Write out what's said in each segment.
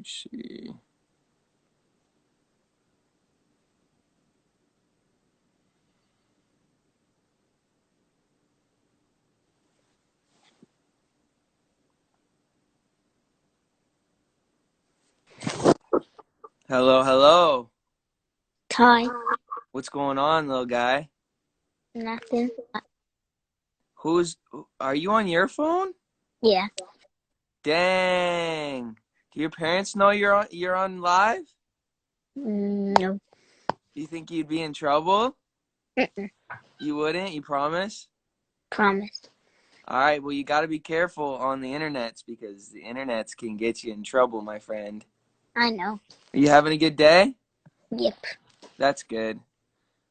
See. Hello, hello. Hi. What's going on, little guy? Nothing. Who's are you on your phone? Yeah. Dang. Do your parents know you're on live? No. Do you think you'd be in trouble? Mm-mm. You wouldn't? You promise? Promise. All right, well, you got to be careful on the internets because the internets can get you in trouble, my friend. I know. Are you having a good day? Yep. That's good.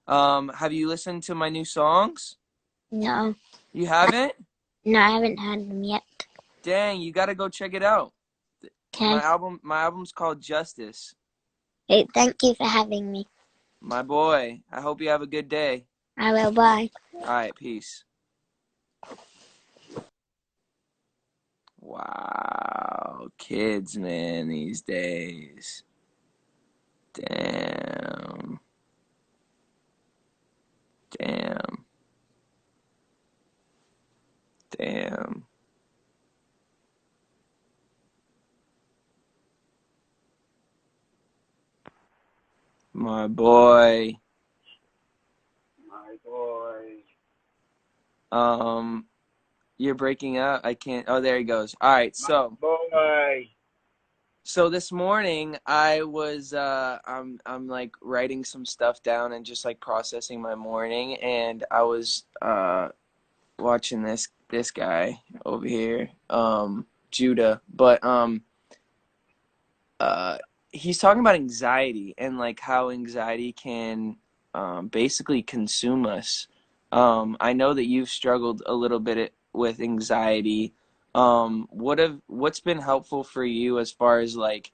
Have you listened to my new songs? No. You haven't? No, I haven't had them yet. Dang, you got to go check it out. Okay. My album's called Justice. Hey, thank you for having me. My boy, I hope you have a good day. I will. Bye. All right, peace. Wow, kids, man, these days. Damn. Damn. Damn. My boy. My boy. You're breaking up. I can't. Oh, there he goes. All right, My so boy. this morning I'm like writing some stuff down and just like processing my morning, and I was watching this guy over here, Judah, but uh he's talking about anxiety and like how anxiety can basically consume us. I know that you've struggled a little bit with anxiety. What's been helpful for you as far as like,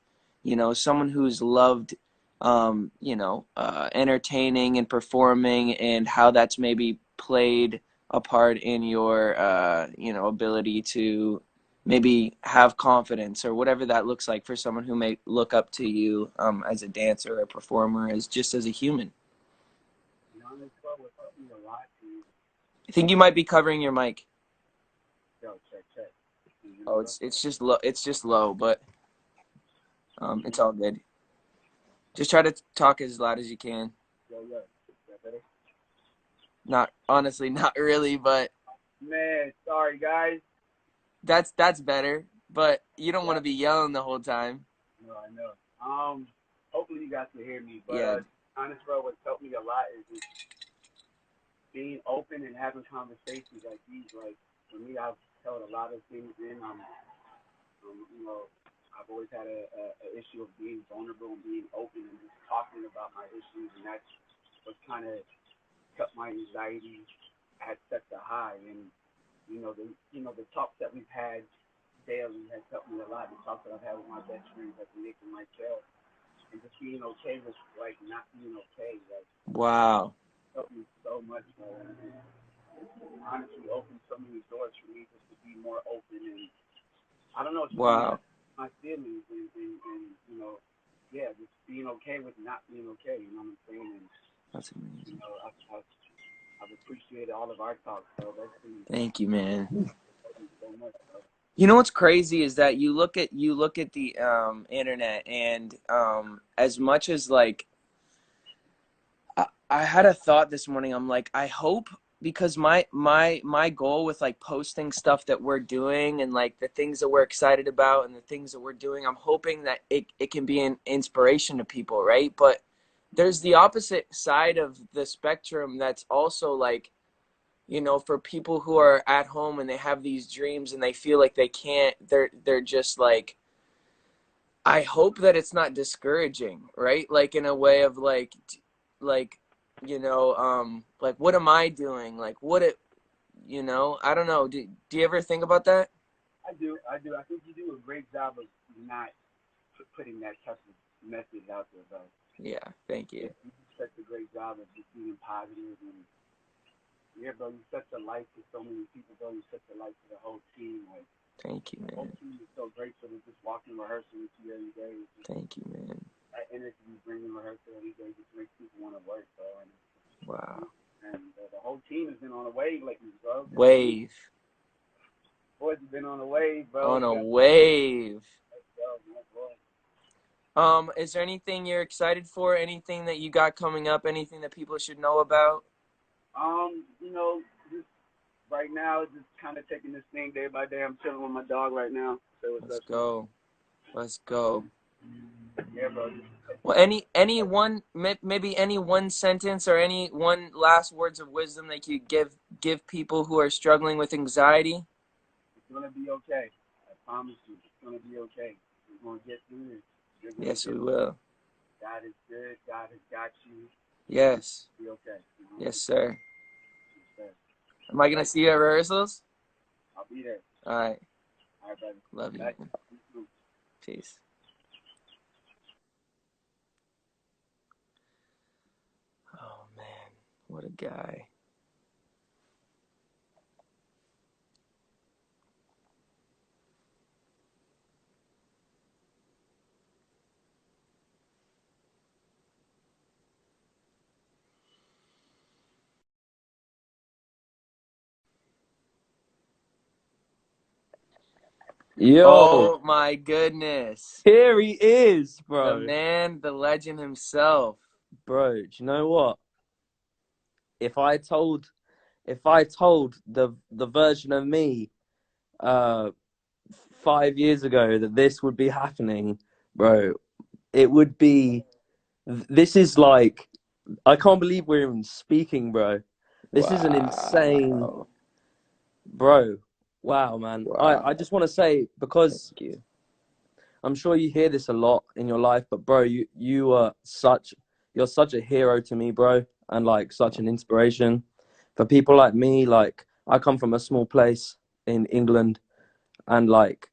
someone who's loved, entertaining and performing, and how that's maybe played a part in your, ability to maybe have confidence or whatever that looks like for someone who may look up to you as a dancer or a performer, as just as a human. You know, this bro was helping me a lot to, I think you might be covering your mic. yo, check. You hear me, Oh, bro? it's just low. It's just low, but Mm-hmm. it's all good. Just try to talk as loud as you can. Yo. Is that better? Not honestly, not really, but Man, sorry, guys. that's better. But you don't want Yeah, to be yelling the whole time. no, I know. Hopefully you guys can hear me, but, Yeah. honest, bro, what's helped me a lot is just being open and having conversations like these. Like, for me, I've held a lot of things in. You know, I've always had a issue of being vulnerable and being open and just talking about my issues, and that's what kind of kept my anxiety at such a high. And the talks that we've had daily has helped me a lot. The talks that I've had with my best friends, like Nick and myself, and just being okay with like not being okay, like Wow. helped me so much. And honestly, opened so many doors for me just to be more open. And I don't know, it's just me Wow. my feelings and yeah, just being okay with not being okay. You know what I'm saying? And That's amazing. I've appreciated all of our talks, so that's been Thank you, man. helped me so much, bro. You know what's crazy is that you look at the internet, and as much as like I had a thought this morning. I'm like, I hope, because my goal with like posting stuff that we're doing and like the things that we're excited about and the things that we're doing, I'm hoping that it can be an inspiration to people, right? But there's the opposite side of the spectrum that's also like, for people who are at home and they have these dreams and they feel like they can't, they're just like, I hope that it's not discouraging, right? Like in a way of like, like what am I doing? Like I don't know. Do you ever think about that? I do. I think you do a great job of not putting that type of message out there, though. Yeah, thank you. You do such a great job of just being positive and yeah, bro. You're such a light to so many people, bro. You're such a light to the whole team. Like Thank you, The whole man. team is so grateful to just walking rehearsal with you every day. Thank you, man. That energy you bring in rehearsal every day just makes people want to work, bro. Wow. And the whole team has been on a wave lately, bro. Wave. Boys have been on a wave, bro. On We a got wave. go, man, boy. Is there anything you're excited for? Anything that you got coming up? Anything that people should know about? You know, just right now, just kind of taking this thing day by day. I'm chilling with my dog right now. So what's Let's up, go. Let's go. yeah, bro. Well, any one maybe any one sentence or any one last words of wisdom that you give people who are struggling with anxiety? It's gonna be okay. I promise you, it's gonna be okay. We're gonna get through this. You're gonna Yes, get we through it. will. God is good. God has got you. Yes. Be okay. Yes, sir. Okay. Am I All gonna right. see you at rehearsals? I'll be there. All right. All right, brother. Love you, Back. man. Peace. Oh man, what a guy. Yo, Oh my goodness. here he is, The bro. man, the legend himself. Bro, do you know what? If I told if I told the version of me uh 5 years ago that this would be happening, bro, it would be this is like I can't believe we're even speaking, bro. This is an insane Wow. bro. Wow, man. I Wow. just want to say Thank because you. I'm sure you hear this a lot in your life, but bro, you are you're such a hero to me, bro, and like such an inspiration for people like me. Like I come from a small place in England, and like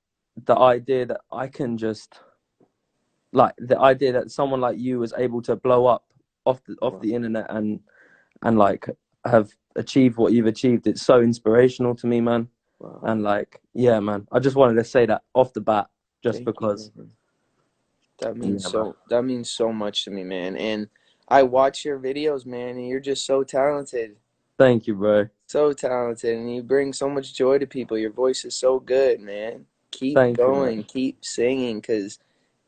the idea that I can just like the idea that someone like you was able to blow up off Wow. the internet and like have achieved what you've achieved. It's so inspirational to me, man. Wow. And like, yeah, man, I just wanted to say that off the bat, just Thank you, because. man. That means Yeah, man. so much to me, man. And I watch your videos, man, and you're just so talented. Thank you, bro. So talented, and you bring so much joy to people. Your voice is so good, man. Keep Thank you, going, man. keep singing, because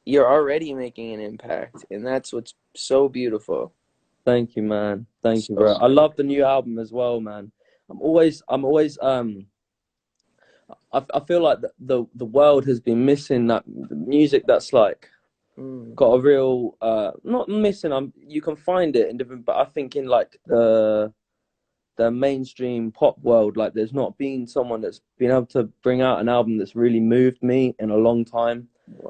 you're already making an impact, and that's what's so beautiful. Thank you, man. Thank you, bro. So I good. love the new album as well, man. I'm always, I feel like the world has been missing that music that's like Mm, got a real, not missing. You can find it in different, but I think in like the mainstream pop world, like there's not been someone that's been able to bring out an album that's really moved me in a long time.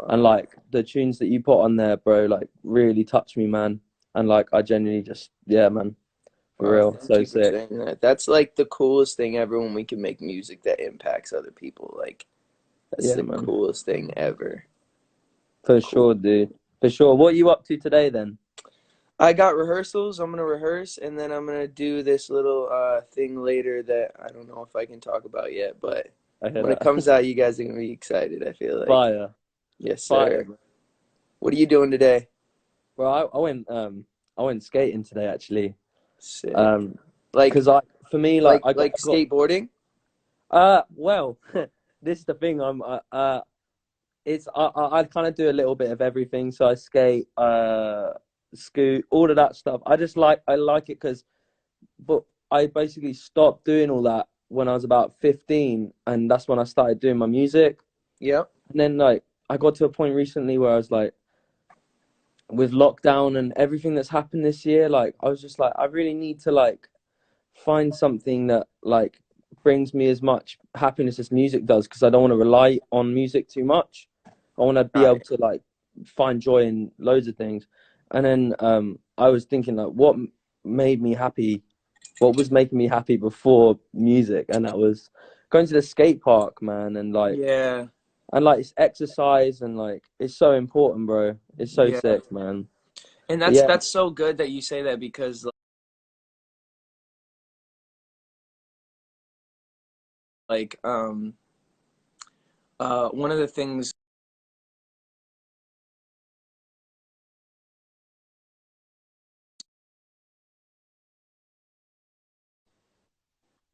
And wow. like the tunes that you put on there, bro, like really touched me, man. And like I genuinely just, yeah, man, for Wow, real, thank so you for sick. saying that. That's like the coolest thing ever when we can make music that impacts other people. Like, that's Yeah, the man, coolest thing ever. for Cool. sure, dude, for sure. What are you up to today then? I got rehearsals. I'm gonna rehearse, and then I'm gonna do this little thing later that I don't know if I can talk about yet, but I hear when it that. comes out, you guys are gonna be excited, I feel like. Fire, Yes, fire, sir. bro. What are you doing today? Bro, I went skating today actually. Sick. Um, Like because I for me like like I got skateboarding? well, this is the thing. It's I kind of do a little bit of everything. So I skate, scoot, all of that stuff. I like it because, but I basically stopped doing all that when I was about 15, and that's when I started doing my music. Yep. And then like I got to a point recently where I was like, with lockdown and everything that's happened this year, like I was just like, I really need to like find something that like brings me as much happiness as music does because I don't want to rely on music too much. I want to be able Right. to like find joy in loads of things. And then I was thinking like made me happy, what was making me happy before music, and that was going to the skate park, man, Yeah. and like it's exercise and like it's so important, bro. It's so Yeah. sick, man. And But yeah, that's so good that you say that because like One of the things.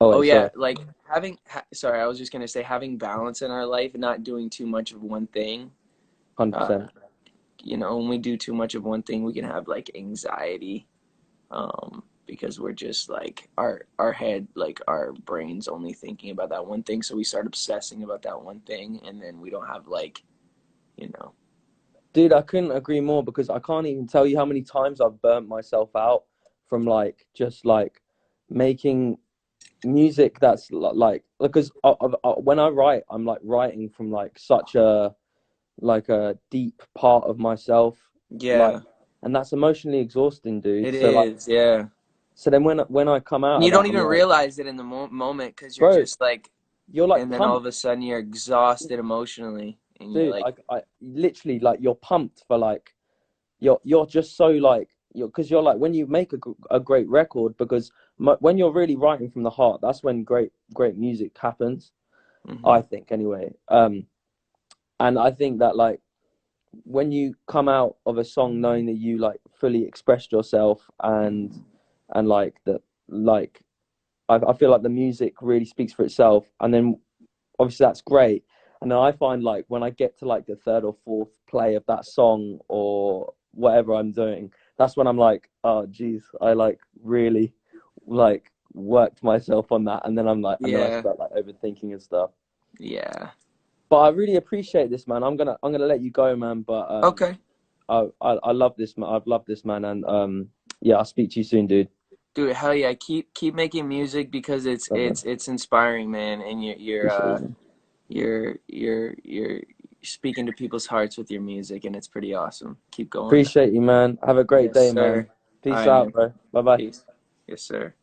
Oh Oh wait, yeah, sorry. like sorry, I was just gonna say having balance in our life and not doing too much of one thing. Uh, 100%. when we do too much of one thing, we can have like anxiety, because we're just like our head, like our brain's only thinking about that one thing, so we start obsessing about that one thing, and then we don't have like, you know. Dude, I couldn't agree more because I can't even tell you how many times I've burnt myself out from like just like making music that's like because when I write, I'm like writing from like such a deep part of myself, like, Yeah, and that's emotionally exhausting, dude. it So like, is. Yeah, so then when I come out and of you that, don't I'm even like, realize it in the moment because you're bro, just like, you're like and then all of pumped, a sudden you're exhausted emotionally, and you're dude. like, I literally like you're pumped for like you're just so like you're because you're like when you make a great record because when you're really writing from the heart, that's when great music happens. hmm I think anyway. And I think that like when you come out of a song knowing that you like fully expressed yourself and like that like I feel like the music really speaks for itself, and then obviously that's great. And then I find like when I get to like the third or fourth play of that song or whatever I'm doing, that's when I'm like, oh geez, I like really like worked myself on that, and then and then I yeah, start like overthinking and stuff. yeah. But I really appreciate this, man. I'm gonna let you go, man. But Okay. I love this man. I've loved this man, and yeah, I'll speak to you soon, dude. Dude, hell yeah. Keep making music because Love, man. it's inspiring, man, and Appreciate you, man. you're speaking to people's hearts with your music, and it's pretty awesome. Keep going. Appreciate you, man. Have a great Yes, day, man. sir. All Peace right, out, man. bro. Bye bye. Peace. Yes, sir.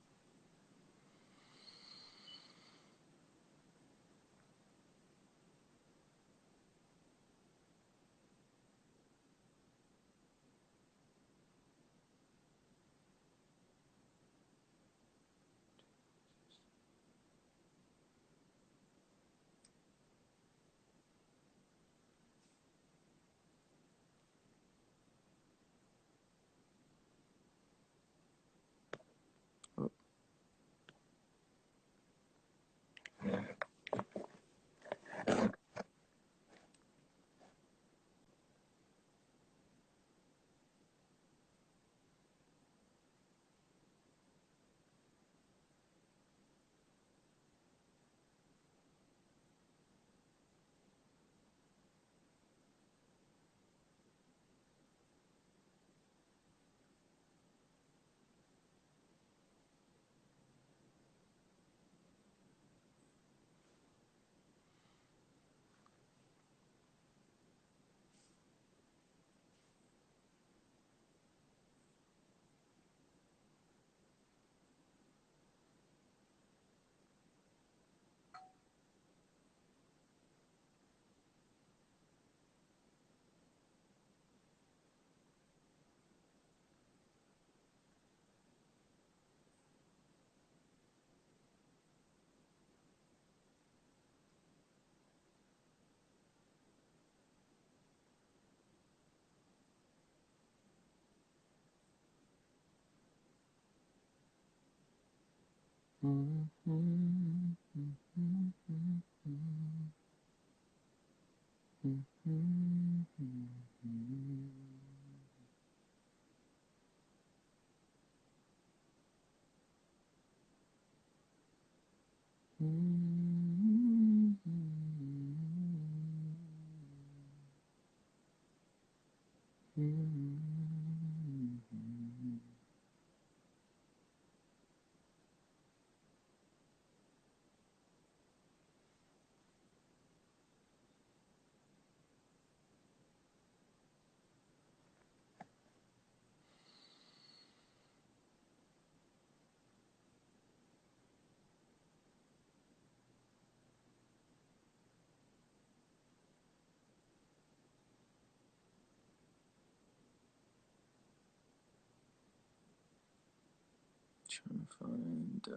Trying to find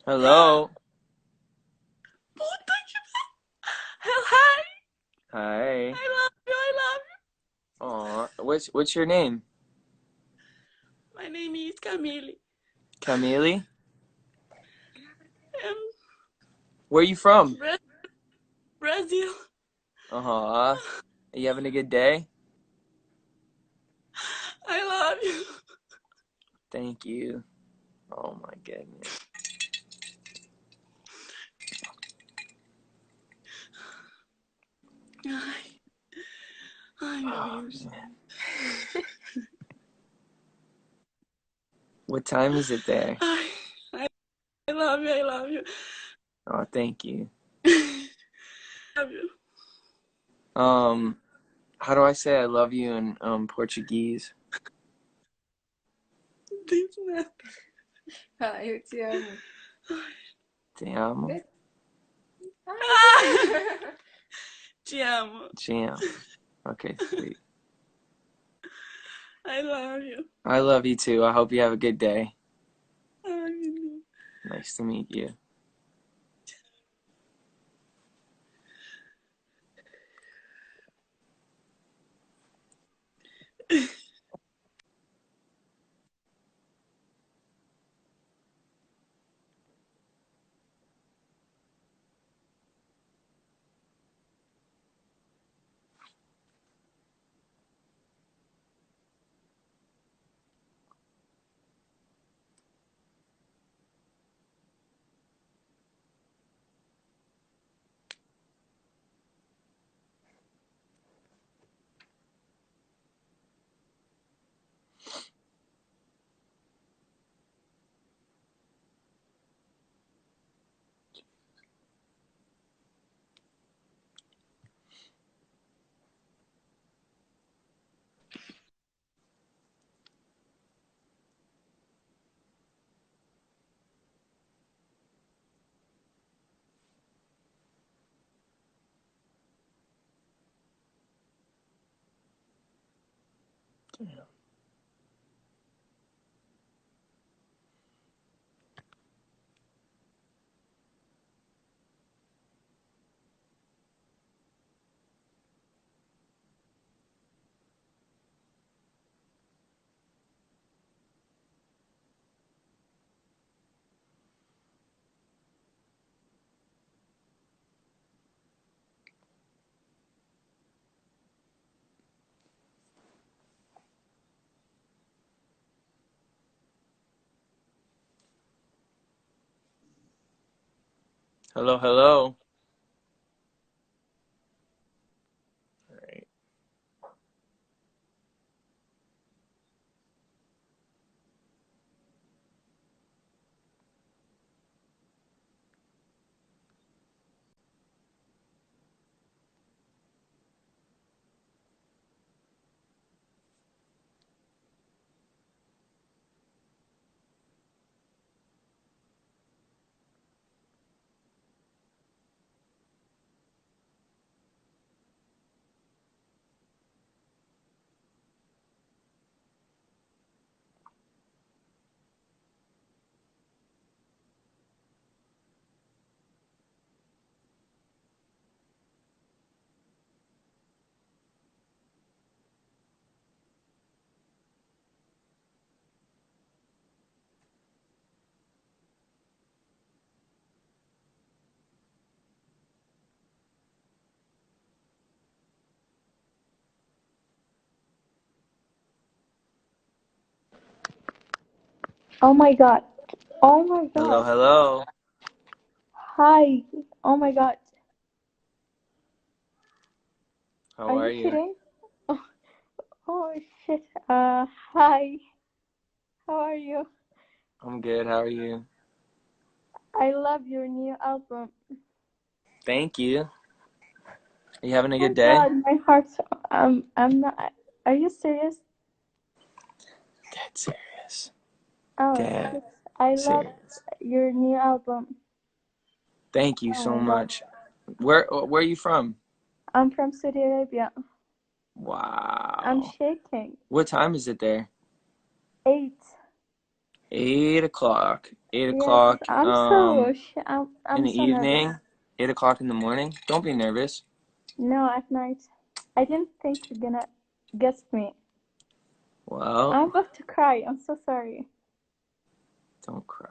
Hello. Puta que... Hi. Hi. I love you. I love you. Aw, what's your name? My name is Camille. Camille? Um, Where are you from? Brazil. Uh-huh. Are you having a good day? I love you. Thank you. Oh my goodness. Ai, meu Oh, Deus. man. What time is it there? I love you. I love you. Oh, thank you. Love you. How do I say I love you in Portuguese? Ah, eu te amo. Te amo. Te amo. Te amo. Okay, sweet. I love you. I love you too. I hope you have a good day. Ai, meu Deus. Nice to meet you. Hello, hello. All right. Oh my god. Oh my Hello, god. hello. Hi. Oh my god. How Are are you you? kidding? Oh, oh shit. Hi. How are you? I'm good. How are you? I love your new album. Thank you. Are you having a Oh good day? god, my heart. I'm not. Are you serious? Dead serious. Oh Dead shit. I love serious. your new album. Thank you Oh so my god. much. Where are you from? I'm from Saudi Arabia. I'm Wow. shaking. What time is it there? 8. 8 o'clock. 8 Yes, o'clock I'm in the so nervous. evening, 8 o'clock in the morning. Don't be nervous. No, at night. I didn't think you're gonna guess me. Well, I'm about to cry. I'm so sorry. don't cry.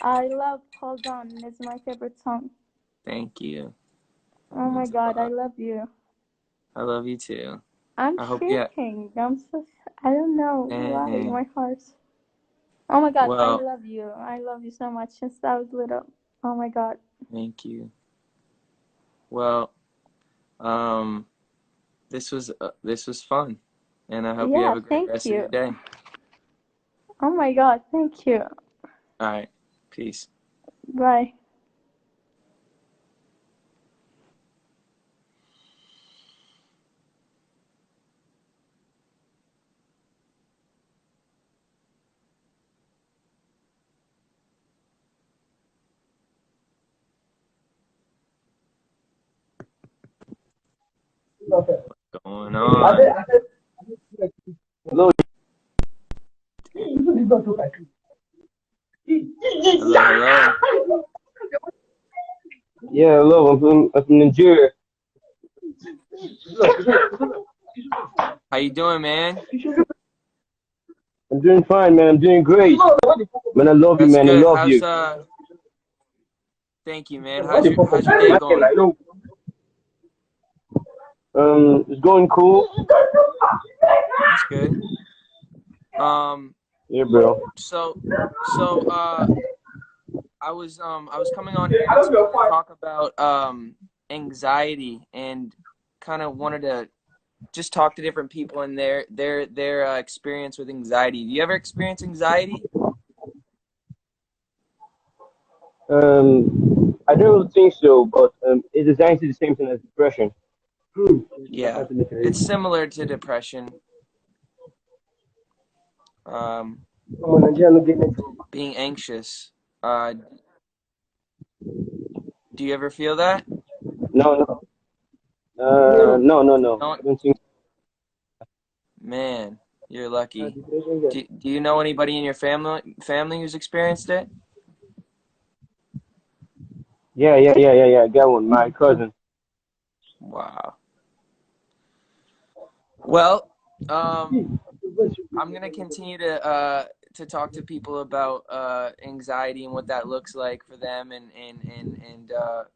I love Hold On. It's my favorite song. Thank you. That Oh my means a God, I lot. love you. I love you too. I'm I hope you have, shaking. I don't know why. dang. My heart. Oh my God, I Well, love you. I love you so much since I was little. Oh my God. thank you. Well, um, this was fun, and I hope you Yeah, have a great thank rest of you. your day. Oh my God, thank you. All right, peace. Bye. Going on? Hello. Hello, hello. Yeah, hello. I'm from Nigeria. How you doing, man? I'm doing fine, man. I'm doing great. Man, I love you, That's man. I good. love you. Thank you, man. How's your day going? It's going cool. That's good. Um, Yeah, bro. so so I was coming on here to talk about anxiety and kind of wanted to just talk to different people and their experience with anxiety. Do you ever experience anxiety? I don't think so, but it is actually the same thing as depression. Yeah, it's similar to depression. Um, being anxious. Uh, do you ever feel that? No, no. No. No. No, I don't think. man, you're lucky. Do you know anybody in your family who's experienced it? Yeah. I got one. My cousin. Wow. Well, I'm gonna continue to talk to people about anxiety and what that looks like for them, and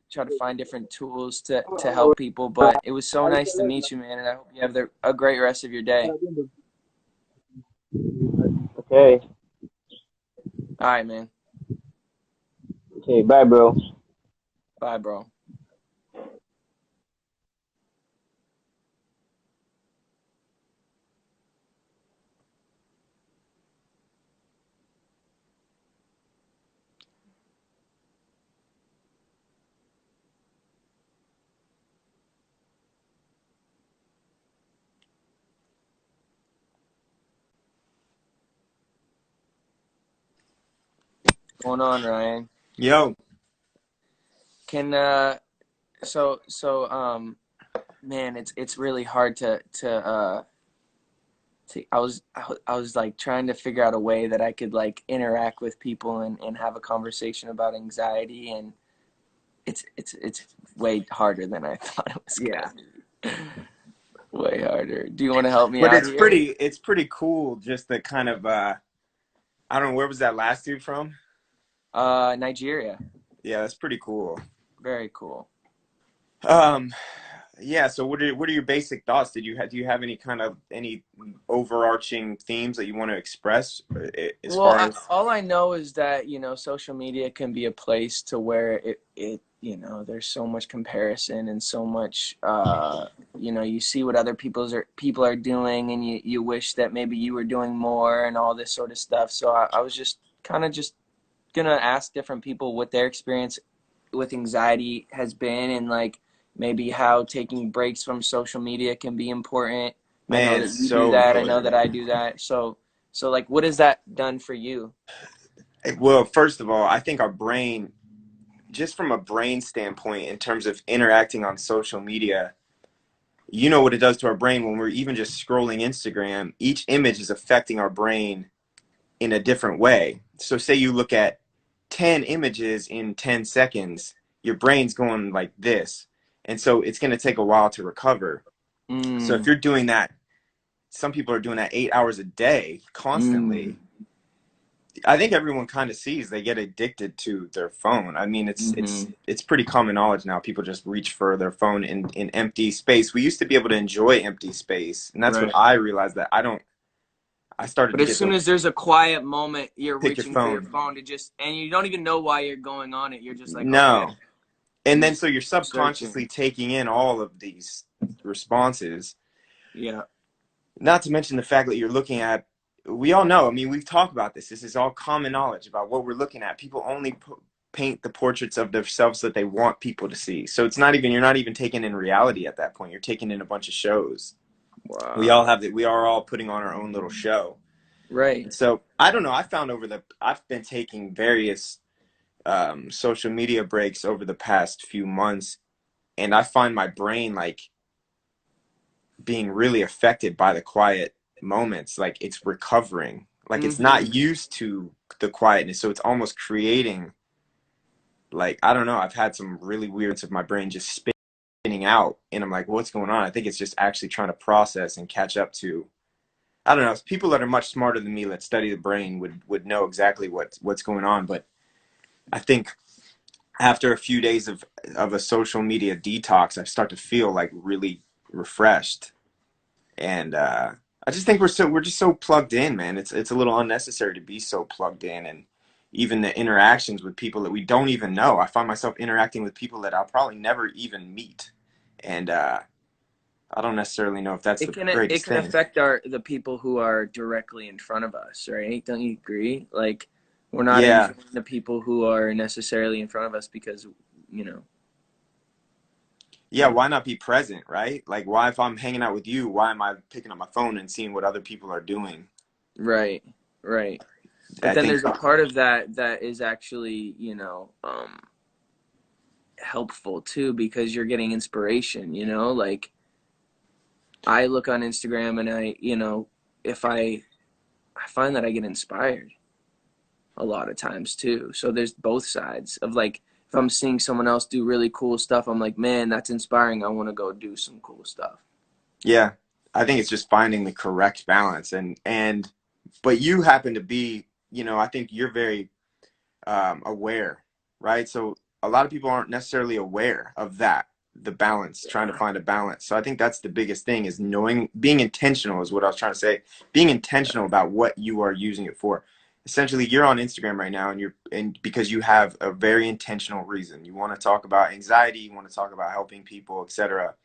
try to find different tools to help people. But it was so nice to meet you, man, and I hope you have a great rest of your day. Okay. All right, man. Okay. Bye, bro. Bye, bro. What's going on, Ryan? Yo, Can man, it's really hard to I was like trying to figure out a way that I could like interact with people and have a conversation about anxiety, and it's way harder than I thought it was yeah, gonna be. Way harder. Do you want to help me but out here? it's pretty cool. Just the kind of I don't know, where was that last dude from? Nigeria. Yeah, that's pretty cool. Very cool. Um, yeah. So what are your basic thoughts? Do you have any overarching themes that you want to express as Well, far as? all I know is that, social media can be a place to where there's so much comparison and so much, you see what other people are doing, and you wish that maybe you were doing more and all this sort of stuff. So I was just kind of just gonna ask different people what their experience with anxiety has been, and like maybe how taking breaks from social media can be important. I know Man, that you do so that. I know that important. I do that. So like, what has that done for you? Well, first of all, I think our brain, just from a brain standpoint, in terms of interacting on social media, you know what it does to our brain when we're even just scrolling Instagram. Each image is affecting our brain in a different way. So say you look at 10 images in 10 seconds, your brain's going like this. And so it's going to take a while to recover. So if you're doing that, some people are doing that 8 hours a day constantly. I think everyone kind of sees they get addicted to their phone. I mean, it's pretty common knowledge now. People just reach for their phone in empty space. We used to be able to enjoy empty space, and that's what I realized that I don't. I started But to as get soon to as there's a quiet moment, you're pick your reaching for your phone. phone to just, and you don't even know why you're going on it. You're just like, okay. No, and then so you're Searching. subconsciously taking in all of these responses. Yeah. Not to mention the fact that you're looking at. We all know. I mean, we've talked about this. This is all common knowledge about what we're looking at. People only paint the portraits of themselves that they want people to see. So it's not even, you're not even taking in reality at that point. You're taking in a bunch of shows. Wow. We all have that. We are all putting on our own little show. Right. And so I don't know. I've been taking various social media breaks over the past few months, and I find my brain like being really affected by the quiet moments. Like it's recovering. Like it's not used to the quietness, so it's almost creating, like, I don't know, I've had some really weird of my brain just spinning out, and I'm like, what's going on? I think it's just actually trying to process and catch up to, I don't know, people that are much smarter than me that study the brain would know exactly what's going on. But I think after a few days of a social media detox, I start to feel like really refreshed. And I just think we're just so plugged in, man. It's a little unnecessary to be so plugged in. And even the interactions with people that we don't even know. I find myself interacting with people that I'll probably never even meet. And I don't necessarily know if that's the It greatest can thing. affect the people who are directly in front of us, right? Don't you agree? Like we're not Yeah. enjoying the people who are necessarily in front of us because, you know. Yeah, why not be present, right? Like, why, if I'm hanging out with you, why am I picking up my phone and seeing what other people are doing? Right. Right. But I then think, there's a part of that that is actually, you know, helpful too because you're getting inspiration, you know? Like I look on Instagram and I, you know, if I find that I get inspired a lot of times too. So there's both sides of like if I'm seeing someone else do really cool stuff, I'm like, man, that's inspiring. I want to go do some cool stuff. yeah, I think it's just finding the correct balance. But you happen to be, I think you're very aware, right? So a lot of people aren't necessarily aware of that, the balance, trying to find a balance. So I think that's the biggest thing is knowing, being intentional is what I was trying to say. Being intentional about what you are using it for. Essentially, you're on Instagram right now and because you have a very intentional reason. You want to talk about anxiety, you want to talk about helping people, etc.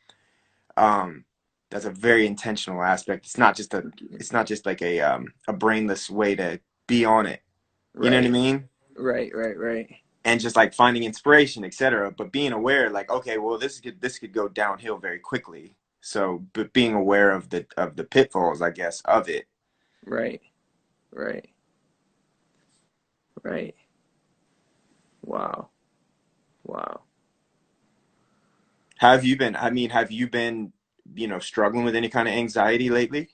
That's a very intentional aspect. It's not just like a brainless way to be on it. You know what I Right. mean? Right. And just like finding inspiration, etc. But being aware, like, okay, well, this could go downhill very quickly. So, but being aware of the pitfalls, I guess, of it. Right. Right. Right. Wow. Wow. Have you been? I mean, have you been, struggling with any kind of anxiety lately?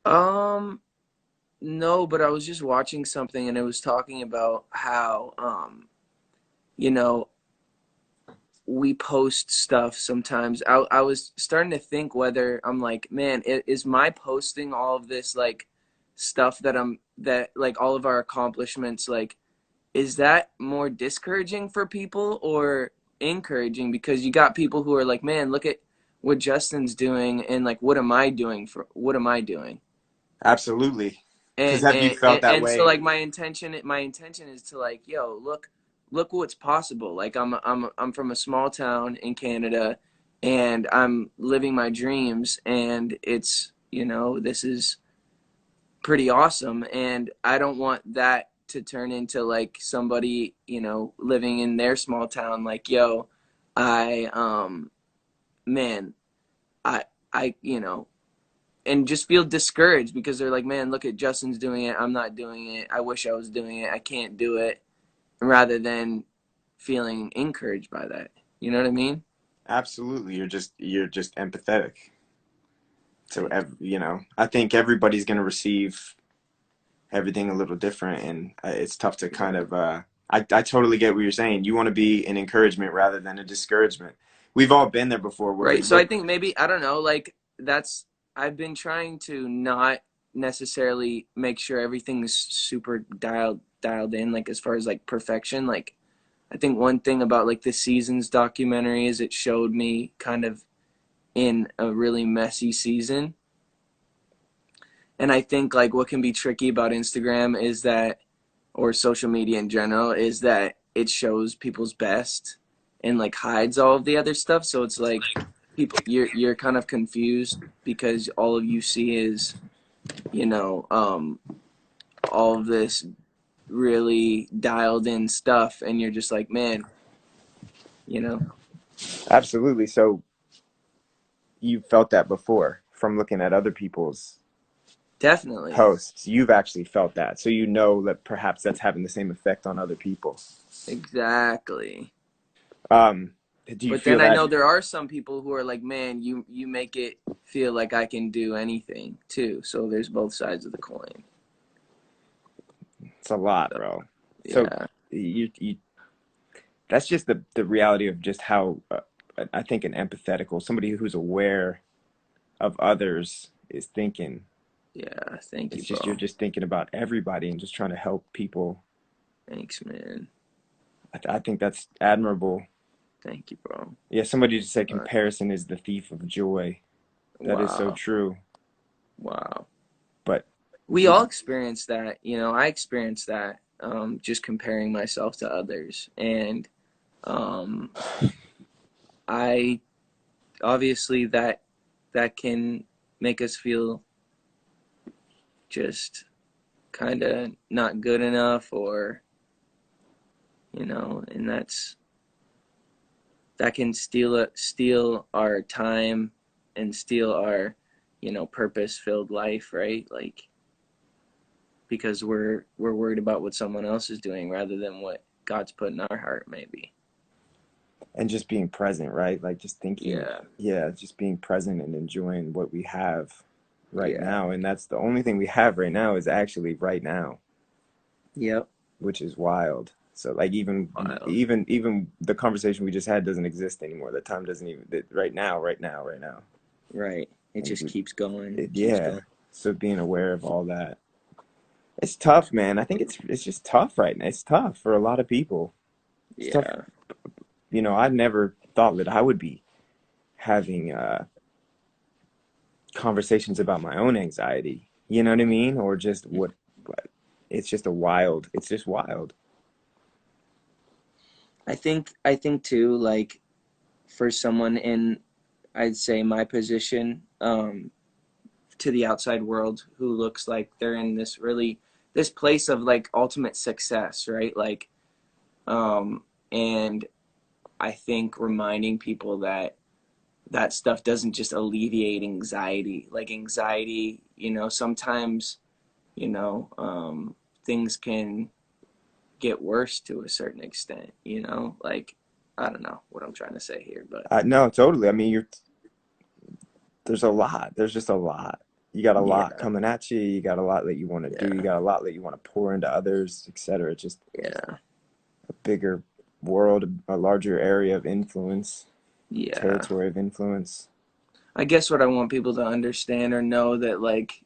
Um, no, but I was just watching something and it was talking about how you know, we post stuff sometimes. I was starting to think whether I'm like, man, is my posting all of this like stuff that like all of our accomplishments, like, is that more discouraging for people or encouraging? Because you got people who are like, man, look at what Justin's doing, and like, what am I doing? Absolutely. Because and have you and felt and, that and so way? like my intention is to like, yo, look what's possible. Like I'm from a small town in Canada and I'm living my dreams, and it's, this is pretty awesome, and I don't want that to turn into like somebody, living in their small town like, yo, I man, I I and just feel discouraged because they're like, man, look at Justin's doing it. I'm not doing it. I wish I was doing it. I can't do it. Rather than feeling encouraged by that. You know what I mean? Absolutely. You're just empathetic. So, Thank I think everybody's going to receive everything a little different, and it's tough to kind of I totally get what you're saying. You want to be an encouragement rather than a discouragement. We've all been there before where we Right. So I look. think maybe, I don't know, like that's, I've been trying to not necessarily make sure everything's super dialed in, like as far as like perfection. Like I think one thing about like the Seasons documentary is it showed me kind of in a really messy season. And I think like what can be tricky about Instagram is that, or social media in general, is that it shows people's best and like hides all of the other stuff. So it's like people, you're kind of confused because all of you see is, you know, all of this really dialed in stuff, and you're just like, man, you know. Absolutely. So you felt that before from looking at other people's Definitely. posts. You've actually felt that. So you know that perhaps that's having the same effect on other people. Exactly. Do you But feel then I that know there are some people who are like, man, you make it feel like I can do anything too. So there's both sides of the coin. it's a lot, So, bro? So yeah. you that's just the reality of just how I think an empathetical, somebody who's aware of others is thinking. Yeah. Thank you, It's just you're bro. just thinking about everybody and just trying to help people. Thanks, man. I think that's admirable. Thank you, bro. Yeah, somebody just said But, comparison is the thief of joy. That is so wow. true. Wow. But We we, all experience that. You know, I experienced that, just comparing myself to others. And um, I obviously that can make us feel just kind of not good enough, or and that can steal our time and steal our purpose filled life, right? Like, because we're worried about what someone else is doing rather than what God's put in our heart, maybe. and just being present, right? Like just thinking, Yeah. yeah, just being present and enjoying what we have right Yeah. now. And that's the only thing we have right now is actually right now, Yep. which is wild. So like Wild. even the conversation we just had doesn't exist anymore. The time doesn't even right now. Right. It And just keeps going, keeps yeah. going. So being aware of all that. It's tough, man. I think it's just tough right now. It's tough for a lot of people. It's tough. Yeah. I never thought that I would be having conversations about my own anxiety. You know what I mean? Or just what it's just it's just wild. I think too, like, for someone in, I'd say, my position, to the outside world, who looks like they're in this place of like ultimate success, right? Like, and I think reminding people that that stuff doesn't just alleviate anxiety. Like anxiety, sometimes, you know, things can get worse to a certain extent, like, I don't know what I'm trying to say here, but No, totally. I mean, there's a lot. There's just a lot. You got a lot yeah, coming at you. You got a lot that you want to do. You yeah, got a lot that you want to pour into others, etc. It's just yeah, a bigger world, a larger area of influence, yeah. territory of influence. I guess what I want people to understand or know, that like,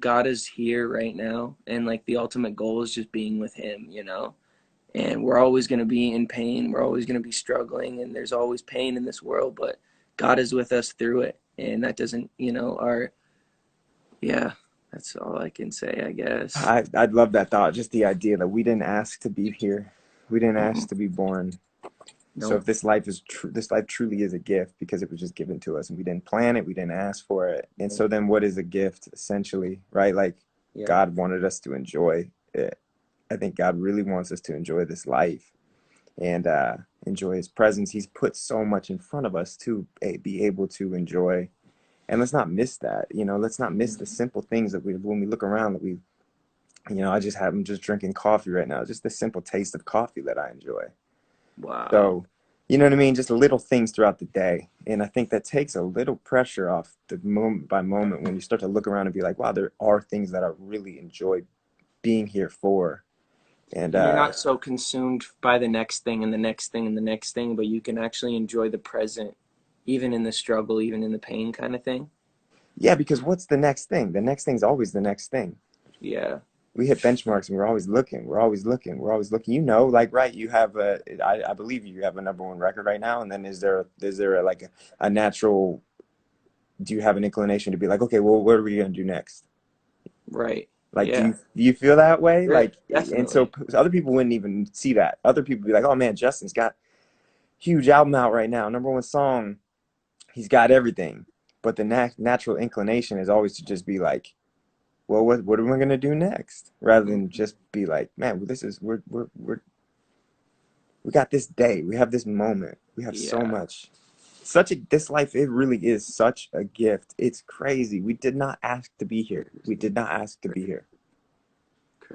God is here right now, and like the ultimate goal is just being with him, and we're always going to be in pain, we're always going to be struggling, and there's always pain in this world, but God is with us through it. And that doesn't, our yeah, that's all I can say, I guess. I'd love that thought. Just the idea that we didn't ask to be here. We didn't ask Mm-mm. to be born. So Nope. if this life this life truly is a gift because it was just given to us and we didn't plan it, we didn't ask for it. And Nope. so then what is a gift essentially, right? Like Yeah. God wanted us to enjoy it. I think God really wants us to enjoy this life and enjoy his presence. He's put so much in front of us to be able to enjoy. And let's not miss that, let's not miss the simple things that when we look around that I'm just drinking coffee right now. Just the simple taste of coffee that I enjoy. Wow. So You know what I mean? Just little things throughout the day. And I think that takes a little pressure off the moment by moment when you start to look around and be like, wow, there are things that I really enjoy being here for. And And you're not so consumed by the next thing and the next thing and the next thing, but you can actually enjoy the present, even in the struggle, even in the pain kind of thing. yeah, because what's the next thing? The next thing's always the next thing. Yeah. We hit benchmarks and we're always looking. We're always looking. We're always looking. You know, like right, you have I believe you have a number one record right now. And then is there like a natural, do you have an inclination to be like, okay, well, what are we gonna do next? Right. Like, Yeah. do you feel that way? Yeah, Like, and so definitely. other people wouldn't even see that. Other people be like, oh man, Justin's got huge album out right now, number one song. He's got everything. But the natural inclination is always to just be like, well, what are we gonna do next? Rather than Mhm. just be like, man, this is we got this day, we have this moment, we have so Yeah. much. This life, it really is such a gift. It's crazy. We did not ask to be here. We Crazy. did not ask to be here,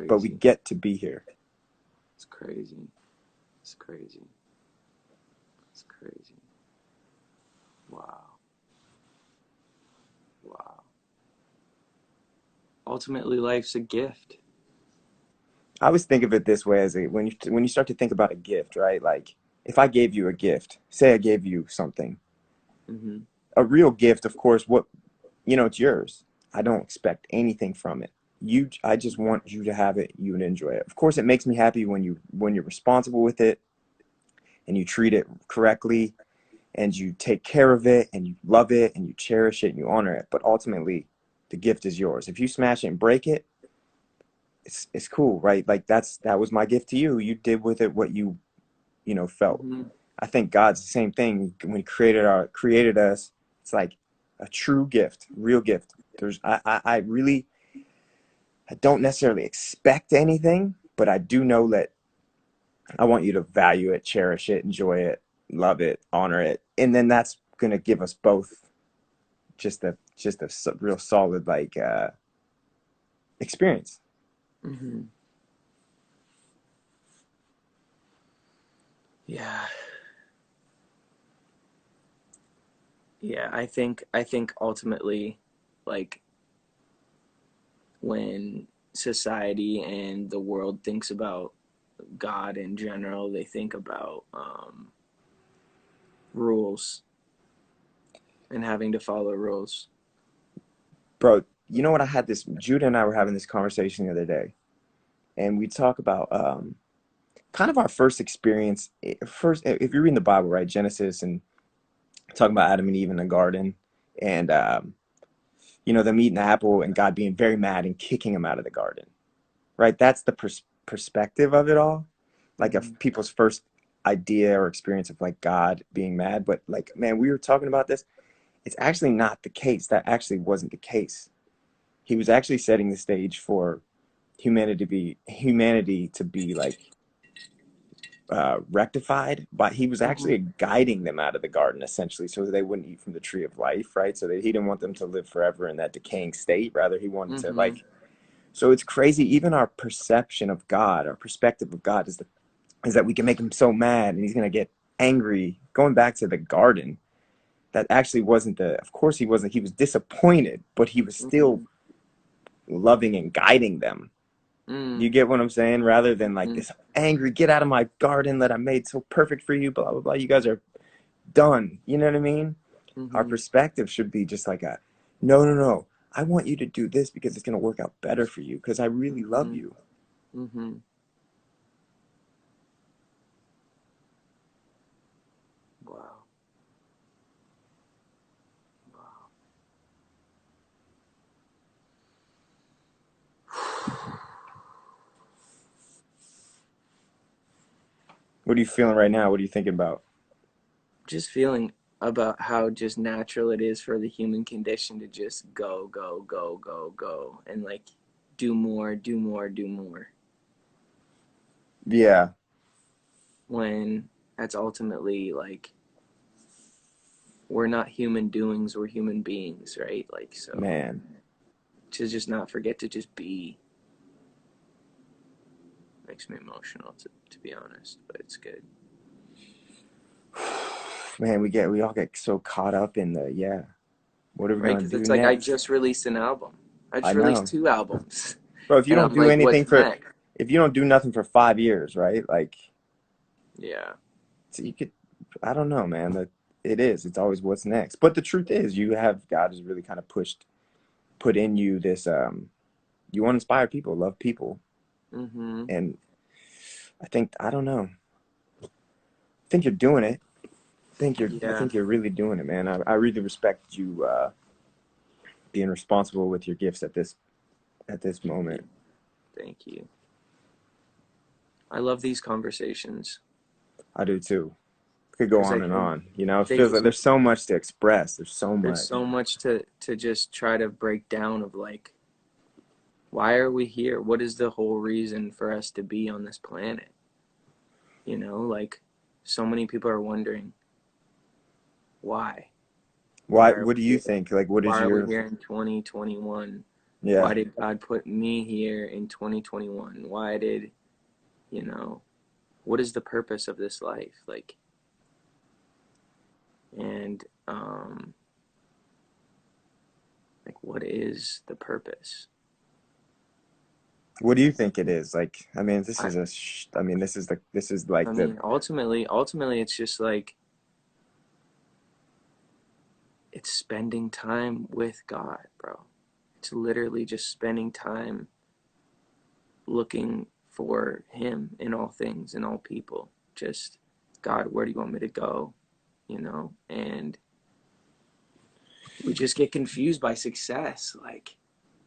but we Crazy. get to be here. It's crazy. It's crazy. It's crazy. Wow. Wow. Ultimately, life's a gift. I always think of it this way as when you start to think about a gift, right? Like if I gave you a gift, say I gave you something, Hmm. a real gift, of course, it's yours. I don't expect anything from it. I just want you to have it, you to enjoy it. Of course, it makes me happy when you're responsible with it and you treat it correctly and you take care of it and you love it and you cherish it and you honor it. But ultimately, the gift is yours. If you smash it and break it, it's cool, right? Like that was my gift to you. You did with it what you felt. Hmm. I think God's the same thing. When He created us, it's like a true gift, real gift. I really, I don't necessarily expect anything, but I do know that I want you to value it, cherish it, enjoy it, love it, honor it, and then that's gonna give us both just a real solid like experience. Hmm. Yeah. Yeah. I think ultimately, like, when society and the world thinks about God in general, they think about rules and having to follow rules. Bro, you know what? Judah and I were having this conversation the other day, and we talk about kind of our first experience. First, if you're reading the Bible, right, Genesis, and talking about Adam and Eve in the garden, and them eating the apple, and God being very mad and kicking them out of the garden, right? That's the perspective of it all, like Hmm. of people's first idea or experience of like God being mad. But like, man, we were talking about this. It's actually not the case. That actually wasn't the case. He was actually setting the stage for humanity to be like rectified, but he was Hmm. actually guiding them out of the garden essentially so that they wouldn't eat from the tree of life, right? So that he didn't want them to live forever in that decaying state. Rather, he wanted to Hmm. like. So it's crazy. Even our perception of God, our perspective of God, is that we can make him so mad and he's gonna get angry. Going back to the garden, that actually wasn't the. Of course, he wasn't. He was disappointed, but he was still Hmm. loving and guiding them. You Mm. get what I'm saying? Rather than like Hmm. this angry, get out of my garden that I made so perfect for you, blah, blah, blah. You guys are done. You know what I mean? Our Hmm. perspective should be just like no, no, no. I want you to do this because it's going to work out better for you because I really love Hmm. you. Hmm. Wow. Wow. What are you feeling right now? What are you thinking about? Just feeling about how just natural it is for the human condition to just go, go, go, go, go, and like do more, do more, do more. Yeah, When that's ultimately like we're not human doings, we're human beings, right? Like, so man. to just not forget to just be makes me emotional, to be honest, but it's good. Man, we all get so caught up in the what are we right? gonna Because do it's like I next? just released an album. I I just released know. 2 albums, Bro, if you and don't I'm do like, anything what's for next? if you don't do nothing for 5 years, right? Like, Yeah, so you could, I don't know, man. That it is. It's always what's next. But the truth is, God has really kind of put in you this. You want to inspire people, love people, mm-hmm. and I don't know. I think you're doing it. I Yeah, think you're really doing it, man. I really respect you being responsible with your gifts at this thank you, moment. thank you. I love these conversations I do too. Could go because I on and think on. You know, it they feels like there's so much to express. There's so there's much. so much to just try to break down of like, why are we here? What is the whole reason for us to be on this planet? You know, like, so many people are wondering why. Why? Why are What do we you here? think? Like, what is Why are we your? here in 2021? Yeah. Why did God put me here in 2021? Why did, you know, what is the purpose of this life? Like, and like, what is the purpose? What do you think it is? Like, I mean, this I is like I the mean, ultimately, it's just like, it's spending time with God, bro. It's literally just spending time looking for Him in all things, in all people. Just, God, where do you want me to go? You know, and we just get confused by success. Like,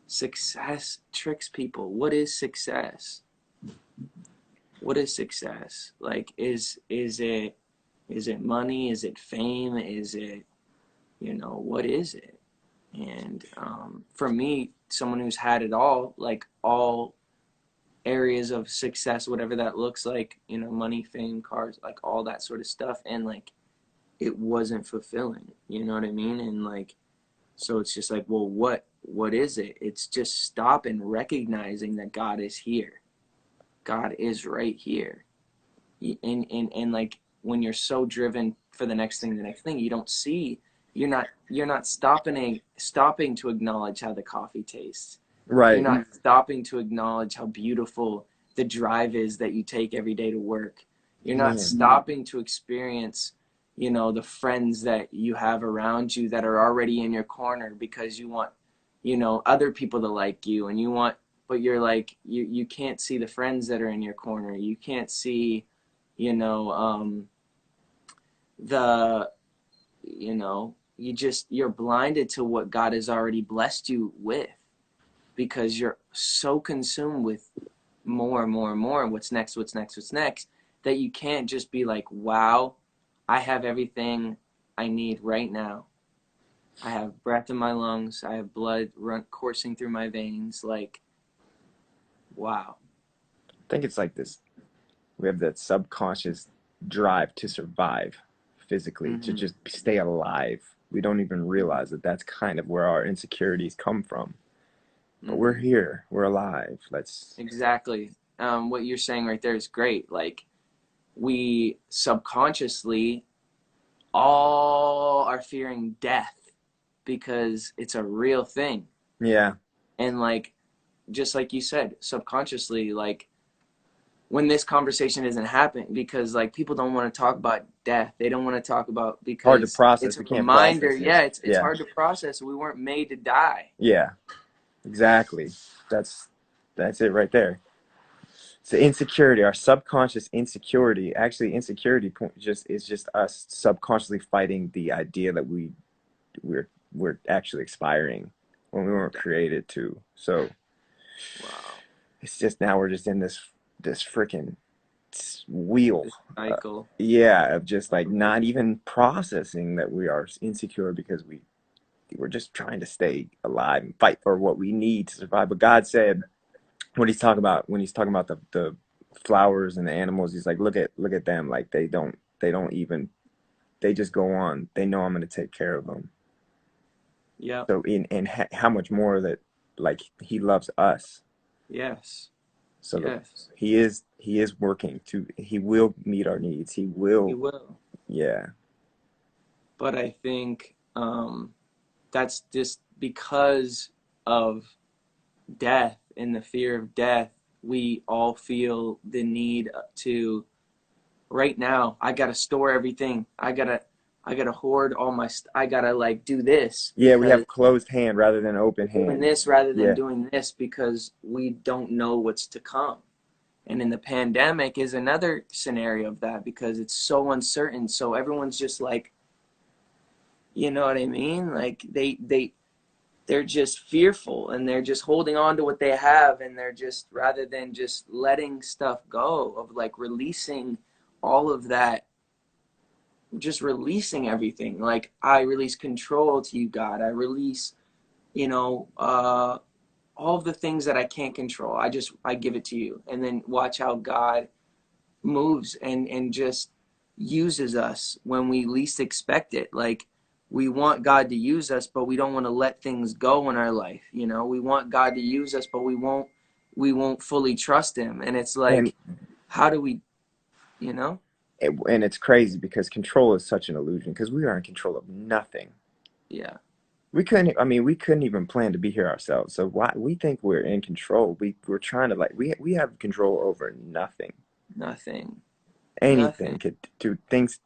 success tricks people. What is success? What is success? Like, is it money? Is it fame? Is it, what is it? And for me, someone who's had it all, like all areas of success, whatever that looks like, money, fame, cars, like all that sort of stuff, and like it wasn't fulfilling. You know what I mean? And like, so it's just like, well, what is it? It's just stop and recognizing that God is here. God is right here. And like, when you're so driven for the next thing, you don't see, you're not stopping to acknowledge how the coffee tastes. You're right. not stopping to acknowledge how beautiful the drive is that you take every day to work. You're not Man. stopping to experience, the friends that you have around you that are already in your corner because you want, other people to like you, and but you're like, you can't see the friends that are in your corner. You can't see, you know, the, you're blinded to what God has already blessed you with, because you're so consumed with more and more and more, and what's next, that you can't just be like, wow, I have everything I need right now. I have breath in my lungs. I have blood coursing through my veins. Like, wow. I think it's like this. We have that subconscious drive to survive physically, to Mm-hmm. just stay alive. We don't even realize that that's kind of where our insecurities come from. But we're Mm-hmm. here. We're alive. Let's. Exactly. What you're saying right there is great. Like, we subconsciously all are fearing death because it's a real thing. Yeah. And like, just like you said, subconsciously, like, when this conversation isn't happening, because like people don't want to talk about death, they don't want to talk about, Hard to because it's process. a We can't reminder. process it. Yeah, it's Yeah. hard to process. We weren't made to die. Yeah. Exactly. That's that's it right there. So insecurity, our subconscious insecurity. Actually, insecurity just is just us subconsciously fighting the idea that we're actually expiring when we weren't created to. So Wow. it's just now we're just in this freaking wheel. This cycle. Yeah, of just like not even processing that we are insecure because we're just trying to stay alive and fight for what we need to survive. But God said, what he's talking about when he's talking about the flowers and the animals, he's like, look at them, like they don't even, they just go on. They know I'm going to take care of them. Yep. So how much more that, like, he loves us. Yes. So Yes. he is working to, he will meet our needs. He He will. will. Yeah. but I think that's just because of death and the fear of death. We all feel the need to, right now, I gotta store everything. I gotta hoard all my I gotta like do this Yeah, we because have closed hand rather than open doing hand. this rather than Yeah. doing this because we don't know what's to come. And in the pandemic is another scenario of that because it's so uncertain. So everyone's just like, you know what I mean? Like they're just fearful and they're just holding on to what they have, and they're just, rather than just letting stuff go, of like releasing all of that, just releasing everything. Like I release control to you, God. I release, all of the things that I can't control. I give it to you, and then watch how God moves and just uses us when we least expect it. Like we want God to use us, but we don't want to let things go in our life. We want God to use us, but we won't fully trust him. And it's And like, how do we, you know? and it's crazy because control is such an illusion because we are in control of nothing. Yeah, We couldn't even plan to be here ourselves. So why we think we're in control? We're trying to, like, we have control over nothing. nothing, Anything nothing could do things.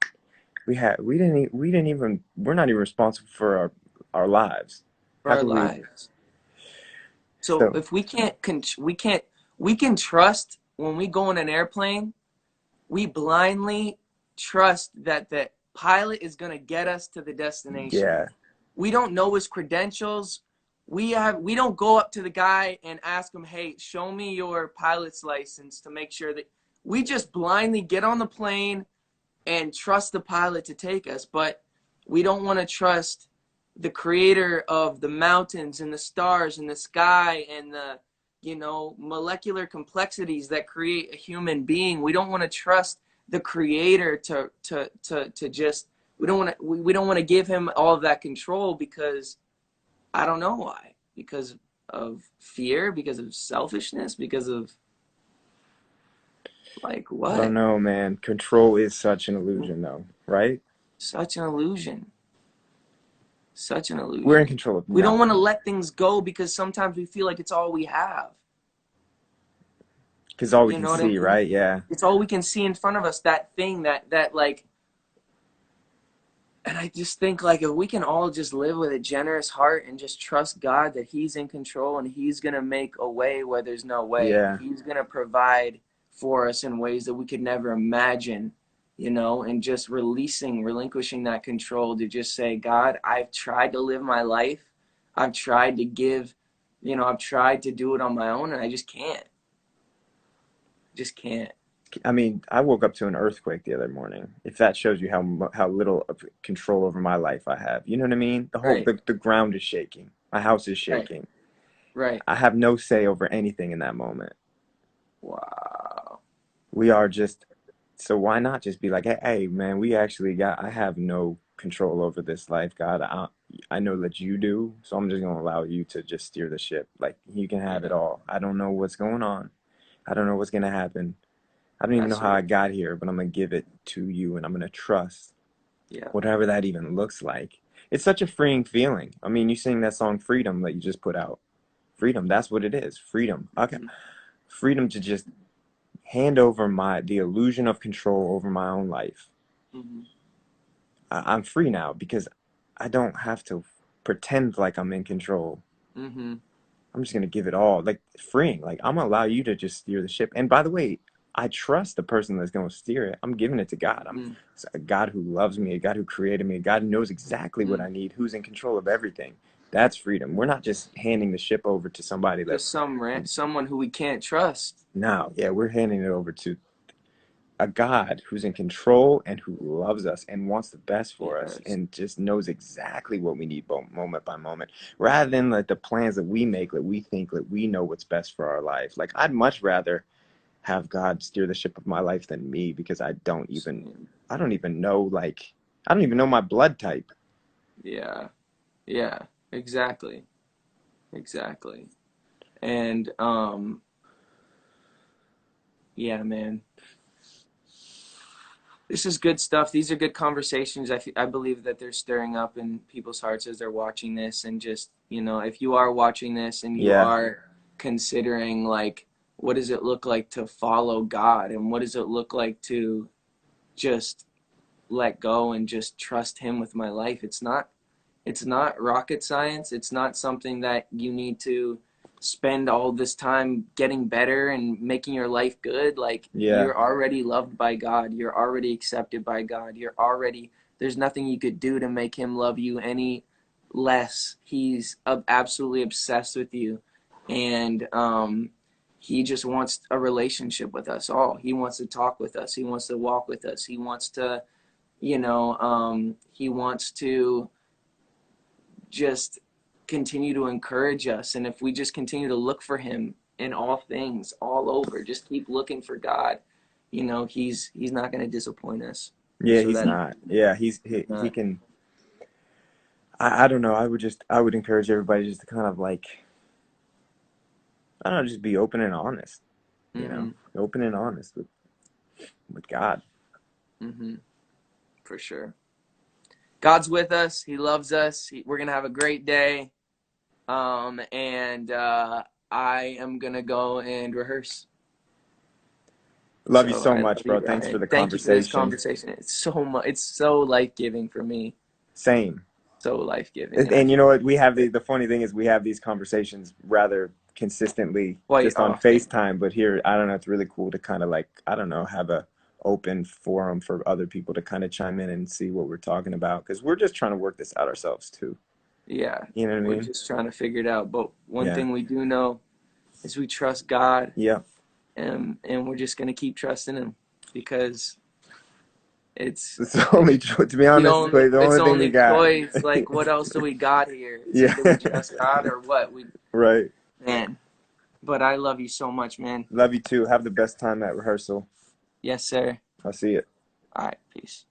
We didn't even, we're not even responsible for our lives. for How our can we? lives. So So if we can trust when we go in an airplane, we blindly trust that the pilot is going to get us to the destination. yeah, We don't know his credentials. We don't go up to the guy and ask him, "Hey, show me your pilot's license," to make sure that we just blindly get on the plane and trust the pilot to take us. But we don't want to trust the creator of the mountains and the stars and the sky and the molecular complexities that create a human being. We don't want to trust the creator to just, we don't want to give him all of that control, because I don't know why. Because of fear, because of selfishness, because of like I don't what? know, man. Control is such an illusion, though, right? Such an illusion. Such an We're in illusion. control of We don't want to nothing let things go because sometimes we feel like it's all we have. because all we You can know what I see, mean? right? Yeah. It's all we can see in front of us, that thing that like, and I just think, like, if we can all just live with a generous heart and just trust God that he's in control and he's going to make a way where there's no way, and Yeah. he's going to provide for us in ways that we could never imagine, and just relinquishing that control to just say, God, I've tried to live my life. I've tried to give, I've tried to do it on my own, and I just can't. Just can't. I woke up to an earthquake the other morning. If that shows you how little of control over my life I have, you know what I mean? Right, The ground is shaking. My house is right, shaking. right. I have no say over anything in that moment. Wow. We are just, so why not just be like, hey, man, I have no control over this life, God. I know that you do, so I'm just gonna allow you to just steer the ship. Like, you can have it Yeah, all. I don't know what's going on. I don't know what's gonna happen. I don't even know that's how right. I got here, but I'm gonna give it to you, and I'm gonna trust Yeah. whatever that even looks like. It's such a freeing feeling. You sing that song Freedom that you just put out. Freedom, that's what it is. Freedom. Okay. Mhm. Freedom to just hand over the illusion of control over my own life. Mhm. I'm free now because I don't have to pretend like I'm in control. Mhm. I'm just gonna give it all. Like, freeing. Like, I'm gonna allow you to just steer the ship. And by the way, I trust the person that's gonna steer it. I'm giving it to God. Mhm. It's a God who loves me, a God who created me, a God who knows exactly what Mhm. I need, who's in control of everything. That's freedom. We're not just handing the ship over to somebody that, Just someone who we can't trust. no, yeah, we're handing it over to a God who's in control and who loves us and wants the best for us Yes. and just knows exactly what we need moment by moment, rather than like the plans that we make, that we think that we know what's best for our life. Like, I'd much rather have God steer the ship of my life than me, because Same. I don't even know, like, I don't even know my blood type. Yeah. Yeah. Exactly. Exactly. And yeah, man. This is good stuff. These are good conversations. I believe that they're stirring up in people's hearts as they're watching this. And just, you know, if you are watching this and you Yeah. are considering, like, what does it look like to follow God? And what does it look like to just let go and just trust him with my life? It's not rocket science. It's not something that you need to spend all this time getting better and making your life good. Like, Yeah. you're already loved by God. You're already accepted by God. There's nothing you could do to make him love you any less. He's absolutely obsessed with you. And he just wants a relationship with us all. He wants to talk with us. He wants to walk with us. He wants to, he wants to just continue to encourage us. And if we just continue to look for him in all things, all over, just keep looking for God, you know, he's not going to disappoint us. Yeah, So he's that not. Yeah, he can. I don't know. I would encourage everybody just to kind of like, I don't know, just be open and honest. You know, open and honest with God. For sure. God's with us. He loves us. We're going to have a great day. And I am going to go and rehearse. Love you so I love much, you, bro. Thanks for Ryan. the Thank you for this conversation. conversation. It's so life-giving for me. Same. So life-giving. And you know what? We have the funny thing is we have these conversations rather consistently just on often. FaceTime, but here, I don't know, it's really cool to kind of like, I don't know, have a open forum for other people to kind of chime in and see what we're talking about, because we're just trying to work this out ourselves too. Yeah. You know what I We're mean? just trying to figure it out. But one Yeah. thing we do know is we trust God. Yeah. And we're just going to keep trusting him, because it's the only, to be honest, the only thing we got. choice. Like, what else do we got here? It's Yeah. either we trust God or what. Right. Man. But I love you so much, man. Love you too. Have the best time at rehearsal. Yes, sir. I'll see you. All right. Peace.